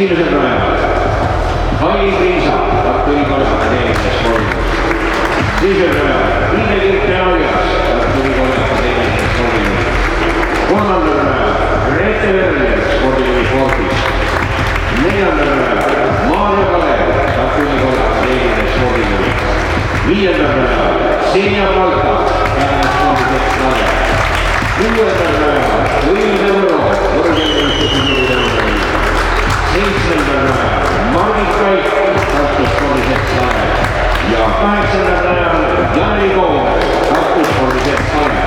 esimesel rajal Kai Priisa, Tartu Ülikooli Akadeemias Hollywood. Teisel rajal Riine Kirke-Aljas, Tartu Ülikooli Akadeemias Hollywood. Kolmandal rajal Grete Verler, spordiliini Fortis. Neljandal rajal Maarja Kalev, Tartu Ülikooli Akadeemias Hollywood. Viiendal rajal Senja Palka, spordiliini Kalev. Kuuendal rajal Õilde Võro, seitsmendal rajal Margit Kaik, Tartu spordiliini Kalev. Ja kaheksandal rajal Jani Koomer, Tartu spordiliini Kalev.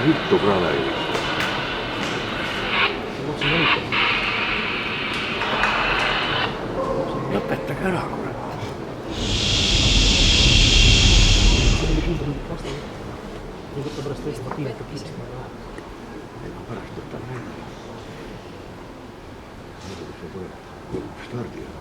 Vittu kraneid. Lõpetage ära, kurat. Võtta pärast teist pakiinet kistma. Ega pärast võtan näida. Muidu see tuleb stardi ära.